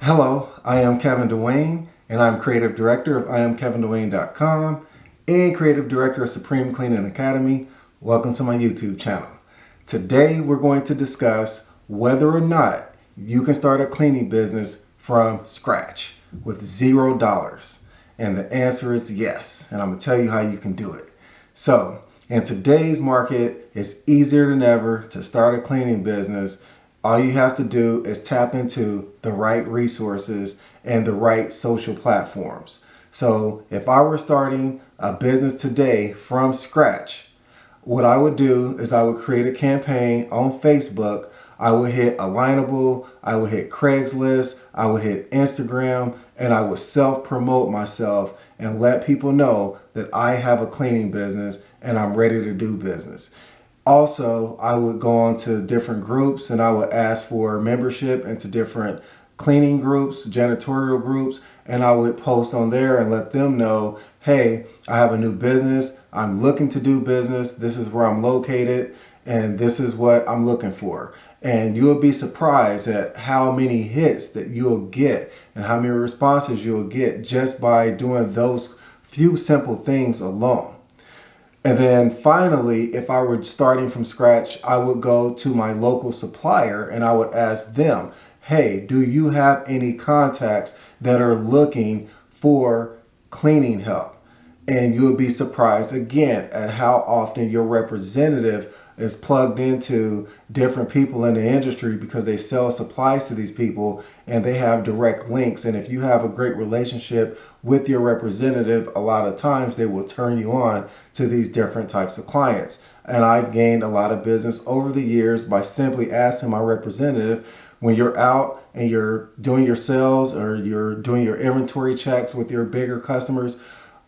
Hello, I am Kevin Dewayne, and I'm Creative Director of IamKevinDewayne.com and Creative Director of Supreme Cleaning Academy. Welcome to my YouTube channel. Today we're going to discuss whether or not you can start a cleaning business from scratch with $0. And the answer is yes, and I'm going to tell you how you can do it. So, in today's market, it's easier than ever to start a cleaning business. All you have to do is tap into the right resources and the right social platforms. So if I were starting a business today from scratch, what I would do is I would create a campaign on Facebook. I would hit Alignable, I would hit Craigslist, I would hit Instagram, and I would self-promote myself and let people know that I have a cleaning business and I'm ready to do business. Also, I would go on to different groups and I would ask for membership into different cleaning groups, janitorial groups, and I would post on there and let them know, hey, I have a new business, I'm looking to do business, this is where I'm located, and this is what I'm looking for. And you'll be surprised at how many hits that you'll get and how many responses you'll get just by doing those few simple things alone. And then finally, if I were starting from scratch, I would go to my local supplier and I would ask them, hey, do you have any contacts that are looking for cleaning help? And you'll be surprised again at how often your representative is plugged into different people in the industry because they sell supplies to these people and they have direct links. And if you have a great relationship with your representative, a lot of times they will turn you on to these different types of clients. And I've gained a lot of business over the years by simply asking my representative, when you're out and you're doing your sales or you're doing your inventory checks with your bigger customers,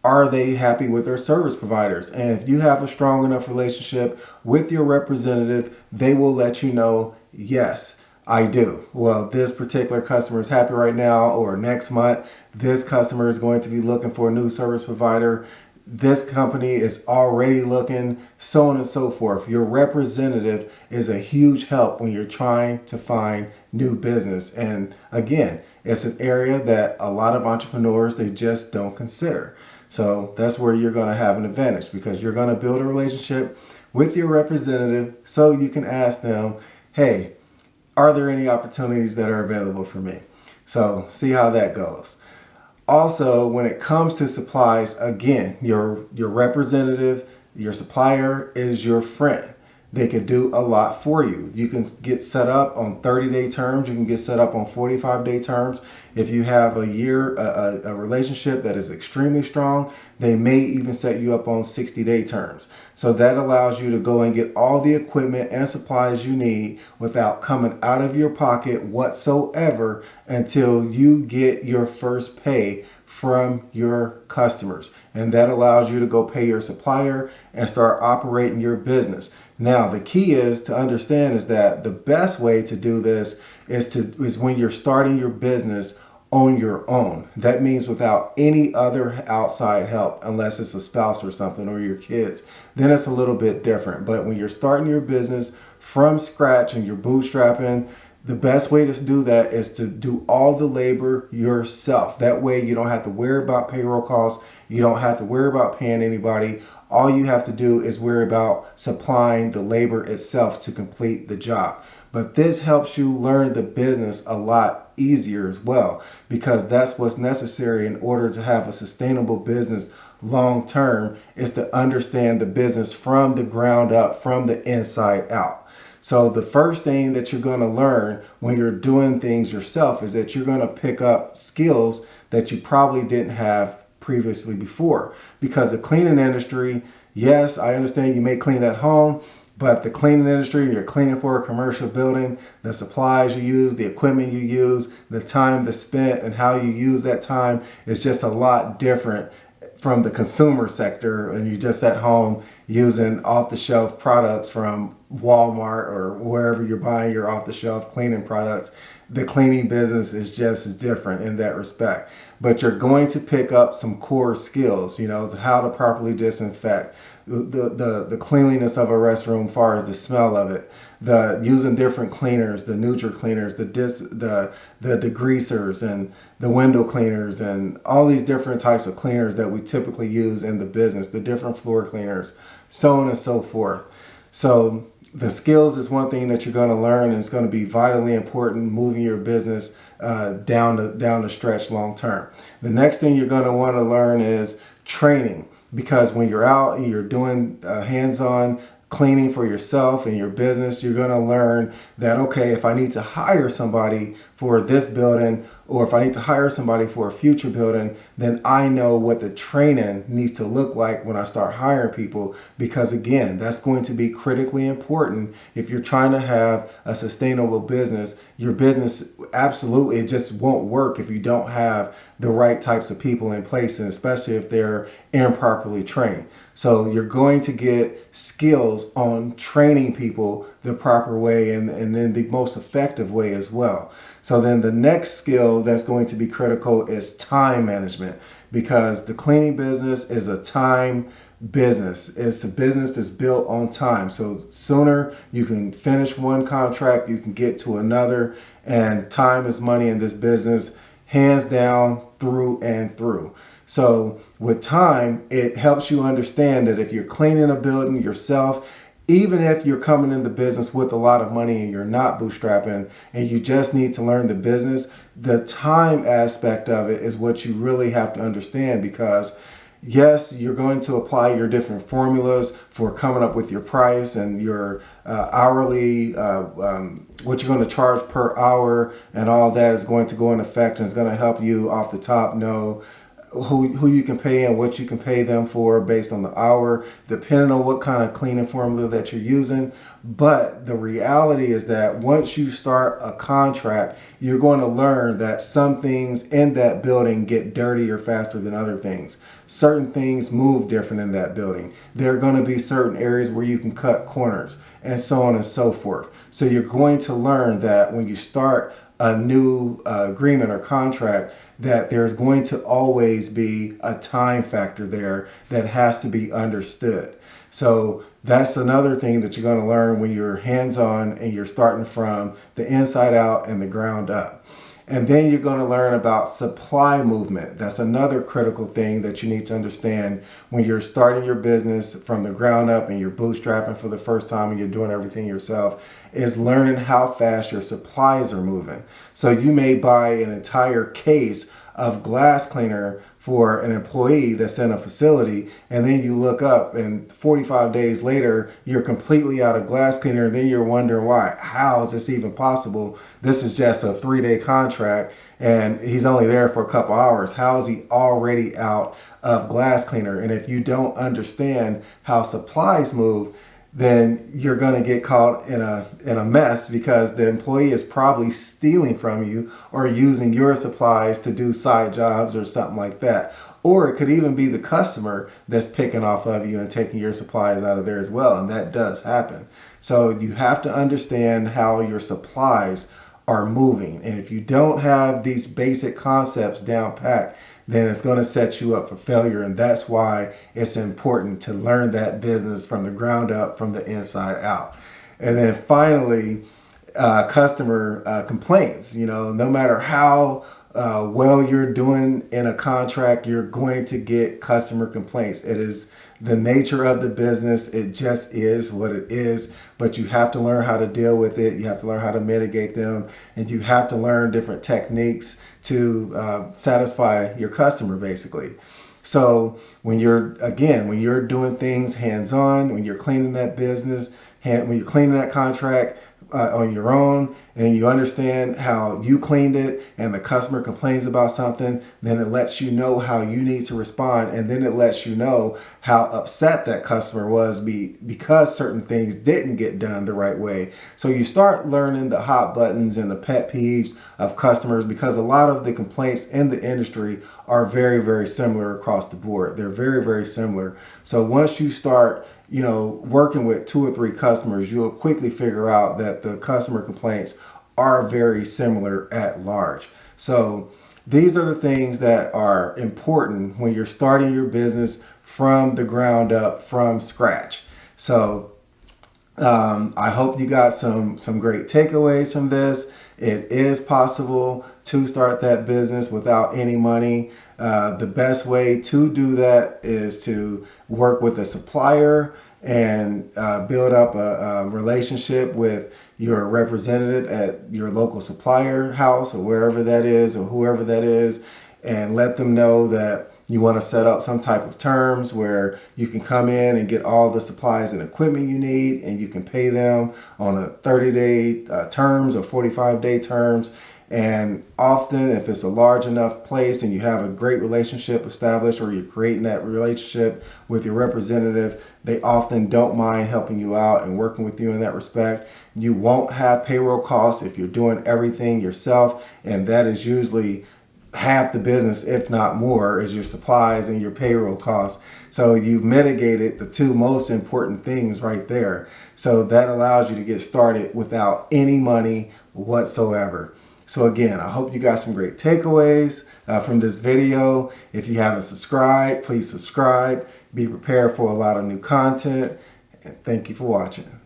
are they happy with their service providers? And if you have a strong enough relationship with your representative, they will let you know, yes, I do. Well, this particular customer is happy right now, or next month, this customer is going to be looking for a new service provider. This company is already looking, so on and so forth. Your representative is a huge help when you're trying to find new business. And again, it's an area that a lot of entrepreneurs, they just don't consider. So that's where you're going to have an advantage because you're going to build a relationship with your representative so you can ask them, hey, are there any opportunities that are available for me? So see how that goes. Also, when it comes to supplies, again, your representative, your supplier is your friend. They can do a lot for you. You can get set up on 30-day terms. You can get set up on 45-day terms. If you have a year, a relationship that is extremely strong, they may even set you up on 60-day terms. So that allows you to go and get all the equipment and supplies you need without coming out of your pocket whatsoever until you get your first pay from your customers. And that allows you to go pay your supplier and start operating your business. Now, the key is to understand is that the best way to do this is when you're starting your business on your own. That means without any other outside help, unless it's a spouse or something or your kids. Then it's a little bit different. But when you're starting your business from scratch and you're bootstrapping, the best way to do that is to do all the labor yourself. That way you don't have to worry about payroll costs. You don't have to worry about paying anybody. All you have to do is worry about supplying the labor itself to complete the job. But this helps you learn the business a lot easier as well, because that's what's necessary in order to have a sustainable business long term, is to understand the business from the ground up, from the inside out. So the first thing that you're going to learn when you're doing things yourself is that you're going to pick up skills that you probably didn't have previously before. Because the cleaning industry, yes, I understand you may clean at home, but the cleaning industry, you're cleaning for a commercial building, the supplies you use, the equipment you use, the time that's spent and how you use that time is just a lot different from the consumer sector, and you're just at home using off-the-shelf products from Walmart or wherever you're buying your off-the-shelf cleaning products. The cleaning business is just as different in that respect. But you're going to pick up some core skills, how to properly disinfect, the cleanliness of a restroom, as far as the smell of it, the using different cleaners, the neutral cleaners, the degreasers, and the window cleaners, and all these different types of cleaners that we typically use in the business, the different floor cleaners, so on and so forth. So the skills is one thing that you're going to learn, and it's going to be vitally important moving your business down the stretch long term. The next thing you're going to want to learn is training, because when you're out and you're doing hands-on cleaning for yourself and your business, you're going to learn that, okay, if I need to hire somebody for this building, or if I need to hire somebody for a future building, then I know what the training needs to look like when I start hiring people, because again, that's going to be critically important if you're trying to have a sustainable business. Your business, absolutely, it just won't work if you don't have the right types of people in place, and especially if they're improperly trained. So you're going to get skills on training people the proper way, and in the most effective way as well. So then the next skill that's going to be critical is time management, because the cleaning business is a time business. It's a business that's built on time. So sooner you can finish one contract, you can get to another, and time is money in this business, hands down, through and through. So with time, it helps you understand that if you're cleaning a building yourself, even if you're coming in the business with a lot of money and you're not bootstrapping and you just need to learn the business, the time aspect of it is what you really have to understand, because yes, you're going to apply your different formulas for coming up with your price and your hourly, what you're going to charge per hour, and all that is going to go in effect, and it's going to help you off the top know who you can pay and what you can pay them for based on the hour, depending on what kind of cleaning formula that you're using. But the reality is that once you start a contract, you're going to learn that some things in that building get dirtier faster than other things. Certain things move different in that building. There are going to be certain areas where you can cut corners, and so on and so forth. So you're going to learn that when you start a new agreement or contract, that there's going to always be a time factor there that has to be understood. So that's another thing that you're going to learn when you're hands-on and you're starting from the inside out and the ground up. And then you're going to learn about supply movement. That's another critical thing that you need to understand when you're starting your business from the ground up and you're bootstrapping for the first time and you're doing everything yourself, is learning how fast your supplies are moving. So you may buy an entire case of glass cleaner for an employee that's in a facility, and then you look up and 45 days later you're completely out of glass cleaner, and then you're wondering why. How is this even possible? This is just a 3-day contract and he's only there for a couple hours. How is he already out of glass cleaner? And if you don't understand how supplies move, then you're going to get caught in a mess, because the employee is probably stealing from you or using your supplies to do side jobs or something like that. Or it could even be the customer that's picking off of you and taking your supplies out of there as well, and that does happen. So you have to understand how your supplies are moving, and if you don't have these basic concepts down packed, then it's going to set you up for failure. And that's why it's important to learn that business from the ground up, from the inside out. And then finally, customer complaints. No matter how well you're doing in a contract, you're going to get customer complaints. It is the nature of the business. It just is what it is, but you have to learn how to deal with it. You have to learn how to mitigate them, and you have to learn different techniques to satisfy your customer, basically. So when you're doing things hands-on, when you're cleaning that business, when you're cleaning that contract on your own, and you understand how you cleaned it, and the customer complains about something, then it lets you know how you need to respond, and then it lets you know how upset that customer was because certain things didn't get done the right way. So you start learning the hot buttons and the pet peeves of customers, because a lot of the complaints in the industry are very, very similar across the board. They're very, very similar. So once you start working with 2 or 3 customers, you'll quickly figure out that the customer complaints are very similar at large. So these are the things that are important when you're starting your business from the ground up, from scratch. So I hope you got some great takeaways from this. It is possible to start that business without any money. The best way to do that is to work with a supplier and build up a relationship with your representative at your local supplier house or wherever that is or whoever that is, and let them know that you want to set up some type of terms where you can come in and get all the supplies and equipment you need, and you can pay them on a 30-day terms or 45-day terms. And often, if it's a large enough place and you have a great relationship established, or you're creating that relationship with your representative, they often don't mind helping you out and working with you in that respect. You won't have payroll costs if you're doing everything yourself, and that is usually half the business, if not more, is your supplies and your payroll costs. So you've mitigated the two most important things right there. So that allows you to get started without any money whatsoever. So again, I hope you got some great takeaways from this video. If you haven't subscribed, please subscribe. Be prepared for a lot of new content. And thank you for watching.